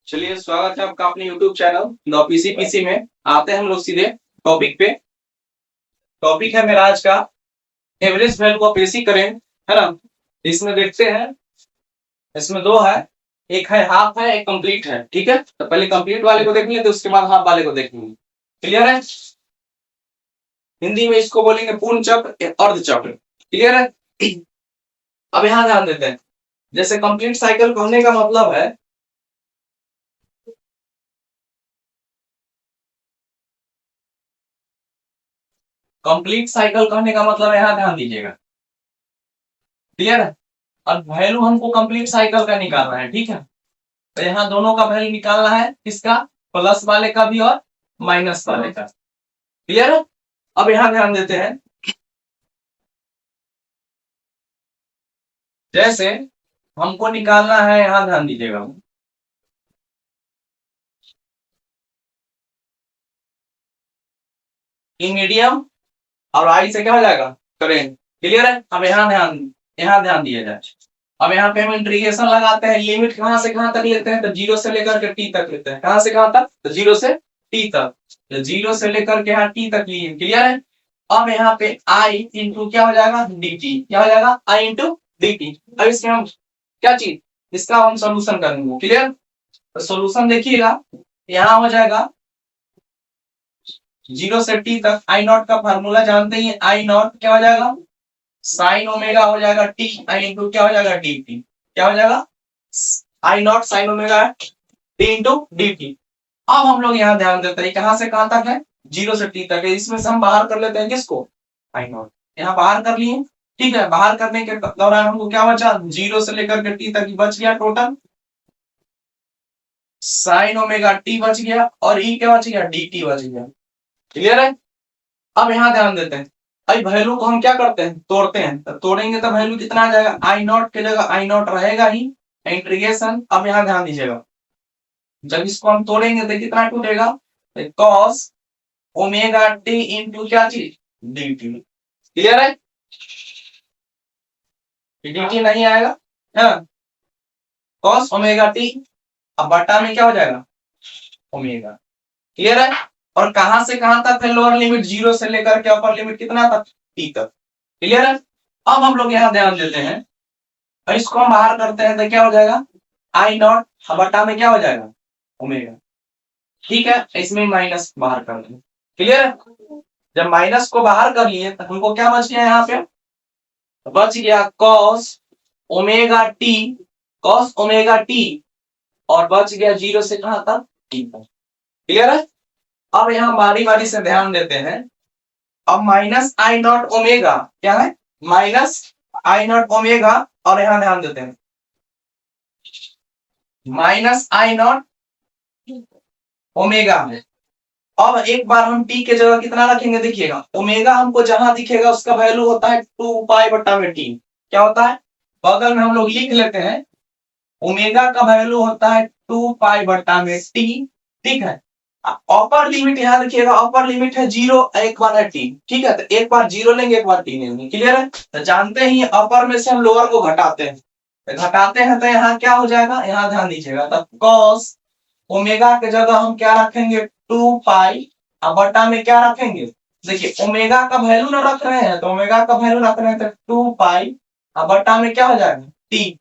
चलिए, स्वागत है आपका अपने YouTube चैनल द पीसी में। आते हैं हम लोग सीधे टॉपिक पे। टॉपिक है मेरा आज का average value of AC current, है ना। इसमें देखते हैं, इसमें दो है, एक है हाफ है, एक कंप्लीट है। ठीक है, तो पहले कंप्लीट वाले को देखेंगे, तो उसके बाद हाफ वाले को देखेंगे। क्लियर है? हिंदी में इसको बोलेंगे पूर्ण चक्र, अर्ध चक्र। क्लियर है? अब यहाँ ध्यान देते हैं, जैसे कंप्लीट साइकिल कहने का मतलब है, कंप्लीट साइकिल कहने का मतलब यहाँ ध्यान दीजिएगा। क्लियर है? अब वैल्यू हमको कंप्लीट साइकिल का निकालना है। ठीक है, तो यहाँ दोनों का वैल्यू निकालना है, किसका? प्लस वाले का भी और माइनस वाले का। क्लियर है? अब यहाँ ध्यान देते हैं, जैसे हमको निकालना है, यहाँ ध्यान दीजिएगा, ई मीडियम और आई से क्या हो जाएगा? करेंट। क्लियर है? अब यहाँ ध्यान दिया जाए। अब यहाँ पे हम इंटीग्रेशन लगाते हैं, लिमिट कहां से कहां तक लेते हैं? तो जीरो से लेकर के टी तक लेते हैं। कहां से कहां तक? तो जीरो से टी तक। तो जीरो से लेकर के यहाँ टी तक लिए। क्लियर है? अब यहाँ पे आई इंटू क्या हो जाएगा? डी। क्या हो जाएगा? आई इंटू डी। अब इसमें हम क्या चीज, इसका हम सोल्यूशन करेंगे। क्लियर? तो सोल्यूशन देखिएगा, यहाँ हो जाएगा जीरो से टी तक। आई नॉट का फार्मूला जानते ही, आई नॉट क्या हो जाएगा? साइन ओमेगा हो जाएगा टी आई इंटू क्या हो जाएगा? D t. क्या हो जाएगा? I naught sine omega t into d t. अब हम लोग यहाँ ध्यान देते हैं, कहां से कहां तक है? जीरो से टी तक है। इसमें से हम बाहर कर लेते हैं, किसको? आई नॉट। यहाँ बाहर कर लिए। ठीक है, बाहर करने के दौरान हमको क्या बचा? जीरो से लेकर के टी तक बच गया टोटल साइन ओमेगा टी बच गया, और ई क्या बच गया? डी टी बच गया। क्लियर है? अब यहाँ ध्यान देते हैं, अब वैल्यू को हम क्या करते हैं? तोड़ते हैं। तो तोड़ेंगे तो वैल्यू कितना आ जाएगा? आई नॉट की जगह आई नॉट रहेगा ही, इंटीग्रेशन। अब यहाँ ध्यान दीजिएगा, जब इसको हम तोड़ेंगे तो कितना टूटेगा? कॉस ओमेगा टी इंटू क्या चीज? D T. क्लियर है? डी टी नहीं आएगा, है ना। कॉस ओमेगा टी, अब बटा में क्या हो जाएगा? ओमेगा। क्लियर है? और कहां से कहां तक है लोअर लिमिट? जीरो से लेकर के अपर लिमिट कितना तक? टी तक। क्लियर है? अब हम लोग यहाँ ध्यान देते हैं, और इसको हम बाहर करते हैं तो क्या हो जाएगा? आई नॉट बटा में क्या हो जाएगा? ओमेगा। ठीक है, इसमें माइनस बाहर कर देंगे। क्लियर है? जब माइनस को बाहर कर लिए तो हमको क्या बच गया? यहाँ पे बच गया cos omega T, cos omega T, और बच गया जीरो से कहां तक? टी तक। क्लियर है? अब यहाँ बारी बारी से ध्यान देते हैं। अब माइनस आई नॉट ओमेगा क्या है? माइनस आई नॉट ओमेगा, और यहाँ ध्यान देते हैं, माइनस आई नॉट ओमेगा है। अब एक बार हम टी के जगह कितना रखेंगे? देखिएगा, ओमेगा हमको जहां दिखेगा उसका वैल्यू होता है 2 पाई बटा में टी। क्या होता है? बगल में हम लोग लिख लेते हैं, ओमेगा का वैल्यू होता है 2 पाई बटा में टी। ठीक है, अपर लिमिट यहाँ देखिएगा, अपर लिमिट है जीरो, एक बार है टी। ठीक है, तो एक बार जीरो लेंगे, एक बार टी लेंगे। क्लियर है? तो जानते ही अपर में से हम लोअर को घटाते हैं, तो यहाँ क्या हो जाएगा? यहाँ ध्यान दीजिएगा, तो कॉस ओमेगा के जगह हम क्या रखेंगे? 2 पाई, अब बटा में क्या रखेंगे? देखिए, ओमेगा का वैल्यू ना रख रहे हैं, तो ओमेगा का वैल्यू रख रहे हैं, तो 2 पाई, अब बटा में क्या हो जाएगा? टी।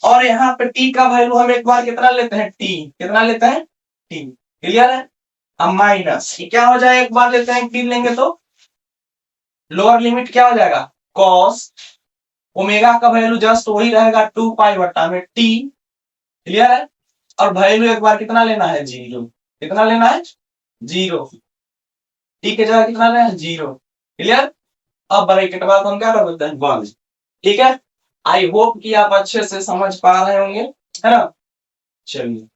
और यहाँ पे टी का वैल्यू हम एक बार कितना लेते हैं? टी। कितना लेते हैं? टी। क्लियर है? अब माइनस क्या हो जाए? एक बार लेते हैं, टी लेंगे तो लोअर लिमिट क्या हो जाएगा? कॉस ओमेगा का वैल्यू जस्ट वही रहेगा 2 पाई बटा में टी। क्लियर है? और वैल्यू एक बार कितना लेना है? जीरो। कितना लेना है? जीरो। टी के जगह कितना लेना है? जीरो। क्लियर? अब ब्रैकेट बाद हम क्या कर देते हैं? 1। ठीक है, आई होप कि आप अच्छे से समझ पा रहे होंगे, है ना। चलिए,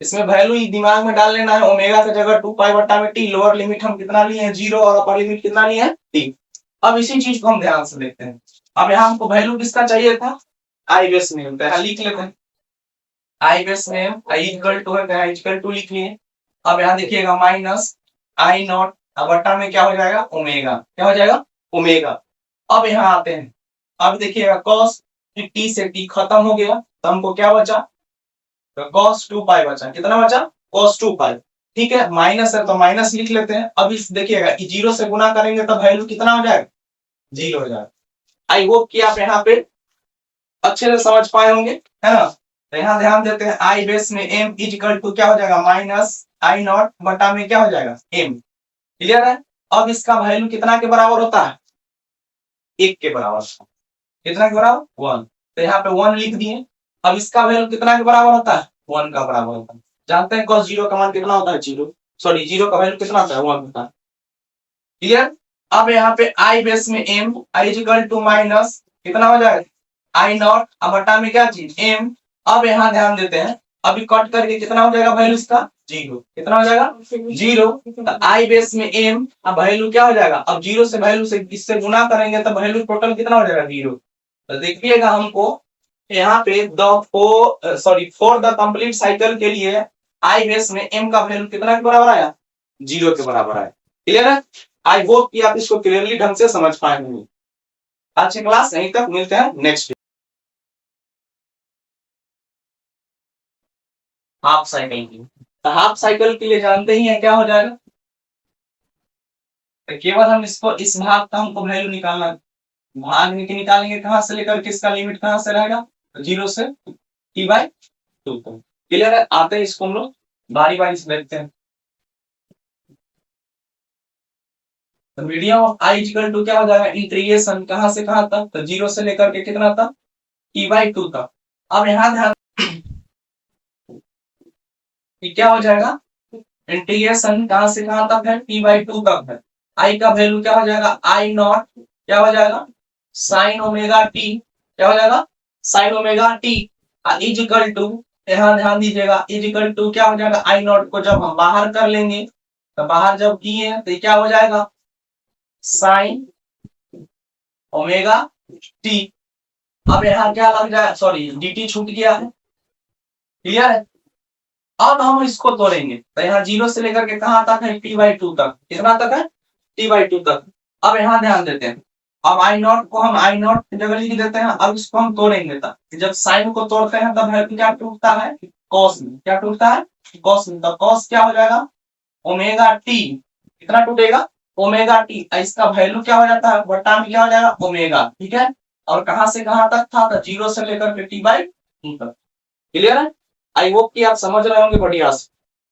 इसमें वैल्यू दिमाग में डाल लेना है, ओमेगा की जगह 2 पाई बटा में टी, लोअर लिमिट हम कितना लिए हैं? जीरो, और अपर लिमिट कितना लिए हैं? टी। अब इसी चीज को हम ध्यान से देखते हैं। अब यहाँ हमको वैल्यू किसका चाहिए था? आई बेस में, लिख लेते हैं, आई बेस में आई इक्वल टू है, आई इक्वल टू लिख लिए। अब यहाँ देखिएगा, माइनस आई नॉट, अब बटा में क्या हो जाएगा? ओमेगा। क्या हो जाएगा? ओमेगा। अब यहाँ आते हैं, अब देखिएगा, कॉस टी से टी खत्म हो गया, तो हमको क्या बचा? तो cos 2 पाई बचा, कितना बचा cos 2 पाई। ठीक है, माइनस है तो माइनस लिख लेते हैं। अब इस देखिएगा जीरो से गुना करेंगे तो वैल्यू कितना हो जाएगा, जीरो हो जाएगा। आई होप कि आप यहाँ पे अच्छे से समझ पाए होंगे, है ना। तो यहाँ ध्यान देते हैं, आई बेस में m इज इक्वल टू क्या हो जाएगा, माइनस आई नॉट बटा में क्या हो जाएगा m। क्लियर है। अब इसका वैल्यू कितना के बराबर होता है, एक के बराबर। कितना के बराबर, वन। तो यहाँ पे वन लिख दिए। अब इसका वैल्यू कितना के बराबर होता है, वन का बराबर होता है। जानते हैं cos जीरो का मान कितना होता है, जीरो, सॉरी जीरो का वैल्यू कितना होता है, वन होता है। क्लियर। अब यहाँ पे आई बेस में m I is equal to minus कितना हो जाएगा आई नॉट, अब बटा में क्या चीज m। अब यहाँ ध्यान देते हैं, अभी कट करके कितना हो जाएगा वैल्यू इसका, जीरो। कितना हो जाएगा, जीरो। तो आई बेस में m, अब वैल्यू क्या हो जाएगा, अब जीरो से वैल्यू से इससे गुना करेंगे तो वैल्यू टोटल कितना हो जाएगा, जीरो। तो देखिएगा हमको यहाँ पे फॉर द कंप्लीट साइकिल के लिए आई बेस में m का वैल्यू कितना के बराबर आया, जीरो के बराबर आया। क्लियर है। आई होप कि आप इसको क्लियरली ढंग से समझ पाए होंगे। आज की क्लास यहीं तक, मिलते हैं नेक्स्ट। हाफ साइकिल की, तो हाफ साइकिल के लिए जानते ही है क्या हो जाएगा। तो केवल हम इसको इस भाग का हमको वैल्यू निकालना है। भाग में निकालेंगे कहां से लेकर किसका लिमिट कहां से रहेगा, जीरो से टी बाई टू तक। क्लियर है। आते हैं इसको हम लोग बारी बारी से देखते हैं। तो medium of I equal to क्या हो जाएगा, इंटीग्रेशन कहां से कहां तक, तो जीरो से लेकर के कितना तक, टी बाई टू तक। अब यहाँ ध्यान क्या हो जाएगा, इंटीग्रेशन कहां से कहां तक है, टी बाई टू तक है। आई का वैल्यू क्या हो जाएगा, आई नॉट क्या हो जाएगा, साइन ओमेगा टी, क्या हो जाएगा, sine omega t is equal to, यहाँ ध्यान दीजिएगा, इज इक्वल टू क्या हो जाएगा, आई नॉट को जब हम बाहर कर लेंगे तो बाहर जब किए तो क्या हो जाएगा, साइन ओमेगा टी। अब यहाँ क्या लग जाए, सॉरी dt छूट गया है। क्लियर है। अब हम इसको तोड़ेंगे तो यहाँ जीरो से लेकर के कहां तक है, टी बाई टू तक। कितना तक है, टी बाई टू तक। अब यहाँ ध्यान देते हैं, अब आई नॉट को हम आई नॉट की जगह लिख देते हैं। अब इसको हम तोड़ेंगे तब जब साइन को तोड़ते हैं तब वैल्यू क्या टूटता है, कॉस में। क्या टूटता है, कॉस में। तो कॉस क्या हो जाएगा, ओमेगा टी। कितना टूटेगा, ओमेगा टी। इसका वैल्यू क्या हो जाता है, बटा में क्या हो जाएगा, ओमेगा। ठीक है। और कहां से कहां तक था, तो जीरो से लेकर के टी बाई टू तक। क्लियर है। आई होप कि आप समझ रहे होंगे बढ़िया से।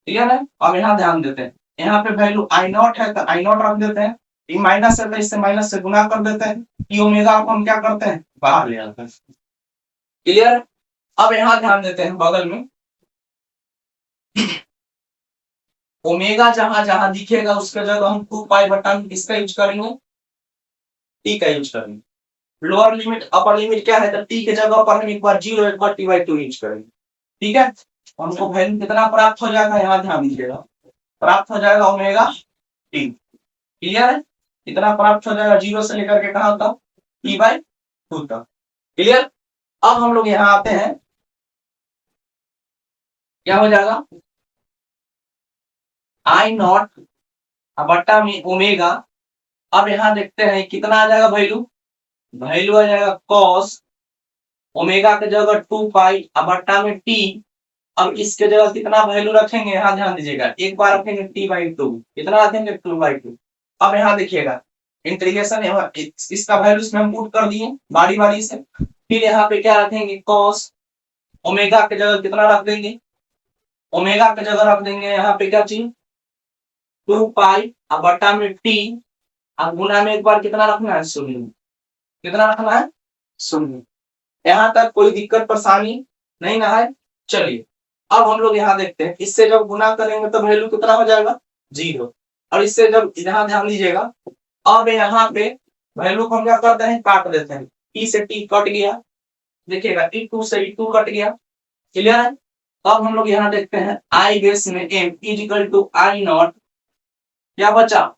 क्लियर है। अब यहाँ ध्यान देते हैं, यहाँ पे वैल्यू आई नॉट है तो आई नॉट रख देते हैं, टी माइनस है तो इससे माइनस से गुना कर देते हैं, टी ओमेगा को हम क्या करते हैं, बाहर ले आते हैं। क्लियर। अब यहाँ ध्यान देते हैं, बगल में ओमेगा जहां जहां दिखेगा उसके जगह हम 2 पाई बटा किसका यूज करेंगे, टी का यूज करेंगे। लोअर लिमिट अपर लिमिट क्या है, तो टी के जगह पर हम एक बार जीरो एक बार टी बाई टू यूज करेंगे। ठीक है। हमको वैल्यू कितना प्राप्त हो जाएगा, यहाँ ध्यान दीजिएगा, प्राप्त हो जाएगा ओमेगा टी। क्लियर है। कितना प्राप्त हो जाएगा, जीरो से लेकर के कहां तक, टी बाई टू तक। क्लियर। अब हम लोग यहाँ आते हैं, क्या हो जाएगा, आई नॉट बट्टा में ओमेगा। अब यहाँ देखते हैं कितना आ जाएगा वैल्यू, वैल्यू आ जाएगा कॉस ओमेगा के जगह 2 पाई बट्टा में टी। अब इसके जगह कितना वैल्यू रखेंगे, यहाँ ध्यान दीजिएगा, एक बार रखेंगे टी बाई टू। कितना रखेंगे, 2 बाई टू। अब यहाँ देखिएगा इंटीग्रेशन, इसका वैल्यू इसमें हम पुट कर दिए बारी बारी से। फिर यहाँ पे क्या रखेंगे, कॉस ओमेगा के जगह कितना रख देंगे, ओमेगा के जगह रख देंगे यहाँ पे क्या चीज, 2 पाई बट्टा में टी। अब गुना में एक बार कितना रखना है, शून्य। कितना रखना है, शून्य। यहाँ तक कोई दिक्कत परेशानी नहीं ना है। चलिए अब हम लोग यहाँ देखते हैं, इससे जब गुना करेंगे तो वैल्यू कितना हो जाएगा, जीरो। और इससे जब यहाँ ध्यान दीजिएगा, अब यहाँ पे वैल्यू को हम क्या करते हैं, काट देते हैं। टी से टी कट गया, देखिएगा टी टू से टू कट गया। क्लियर है। अब हम लोग यहाँ देखते हैं, आई बेस में m is equal to I not, क्या बचा,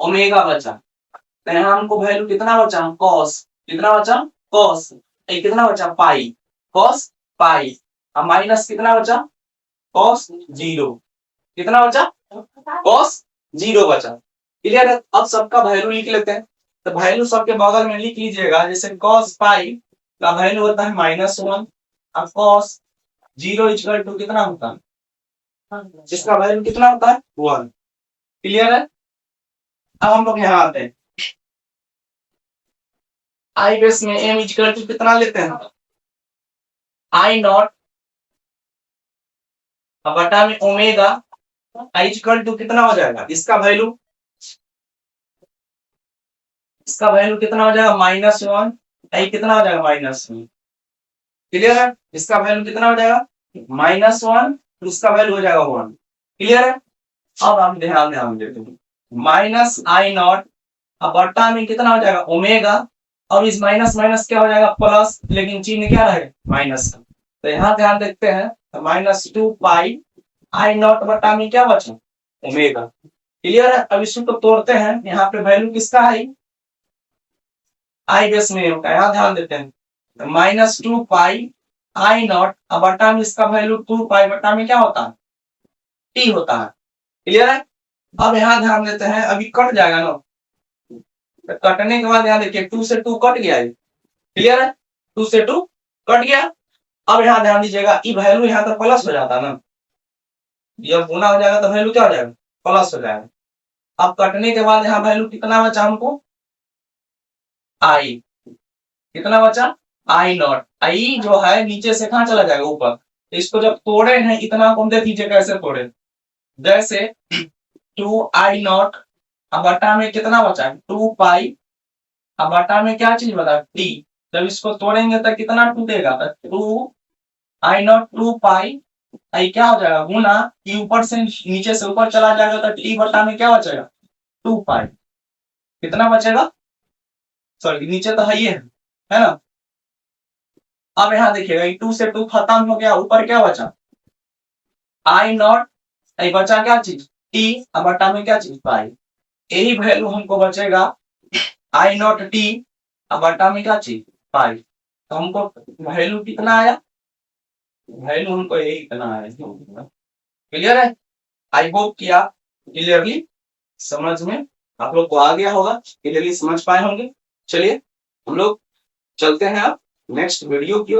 ओमेगा बचा। तो यहाँ हमको वैल्यू कितना बचा, कॉस। कितना बचा, कॉस। कितना बचा, पाई, कॉस पाई। अब माइनस कितना बचा, कॉस जीरो। कितना बचा, कॉस जीरो बचा। क्लियर है। अब सबका वैल्यू लिख लेते हैं। तो वैल्यू सबके बगल में लिख लीजिएगा, जैसे कॉस पाई का वैल्यू होता है -1 और कॉस 0 इक्वल टू कितना होता है, जिसका वैल्यू कितना होता है 1। क्लियर है। अब हम लोग यहाँ आते हैं, आई बेस में m इक्वल टू कितना लेते हैं, आई नॉट बटा में ओमेगा आई इक्वल टू कितना हो जाएगा, इसका वैल्यू कितना हो जाएगा -1, आई कितना हो जाएगा -1। क्लियर है। इसका वैल्यू कितना हो जाएगा -1, उसका वैल्यू हो जाएगा 1। क्लियर है। अब हम ध्यान देते हैं, माइनस आई नॉट अब बट्टा में कितना हो जाएगा ओमेगा, और इस माइनस माइनस क्या हो जाएगा प्लस, लेकिन चिन्ह क्या रहेगा माइनस का। तो यहाँ ध्यान देखते हैं, तो -2 पाई आई नॉट बट्टा में क्या बचा ओमेगा। क्लियर है। अब इसको तो तोड़ते हैं, यहाँ पे वैल्यू किसका है आई बेस में होगा, यहाँ ध्यान देते हैं, तो -2 पाई आई नॉट अब बट्टा में इसका वैल्यू 2 पाई बट्टा में क्या होता है टी होता है। क्लियर है। अब यहाँ ध्यान देते हैं, अभी कट जाएगा ना, तो कटने के बाद यहाँ देखिए 2 से 2 कट गया है। क्लियर है। 2 से 2 कट गया। अब यहाँ ध्यान दीजिएगा, ई वैल्यू यहाँ तो प्लस हो जाता ना, जब गुना हो जाएगा तो वैल्यू क्या हो जाएगा प्लस हो जाएगा। अब कटने के बाद यहाँ वैल्यू कितना बचा हमको आई, कितना बचा आई नॉट, आई जो है नीचे से कहाँ चला जाएगा ऊपर। इसको जब तोड़े हैं इतना को देख लीजिए कैसे तोड़े, जैसे 2 आई नॉट अब बटा में कितना बचा 2 पाई अब बटा में क्या चीज बता टी, जब इसको तोड़ेंगे तो कितना टूटेगा 2 आई नॉट 2 पाई आई क्या हो जाएगा गुना टी ऊपर से नीचे से ऊपर चला जाएगा तो टी बटा में क्या बचेगा 2 पाई, कितना बचेगा सॉरी नीचे तो है ही है ना। अब यहाँ देखिएगा 2 से 2 खत्म हो गया, ऊपर क्या बचा आई नॉट आई बचा क्या चीज टी अब बटा में क्या चीज पाई, यही वैल्यू हमको बचेगा आई नॉट टी अब बटा में क्या चीज पाई। तो हमको वैल्यू कितना आया, वैल्यू हमको यही इतना आया। क्लियर है। आई होप कि आप क्लियरली समझ में आप लोग को आ गया होगा, क्लियरली समझ पाए होंगे। चलिए हम लोग चलते हैं अब नेक्स्ट वीडियो की।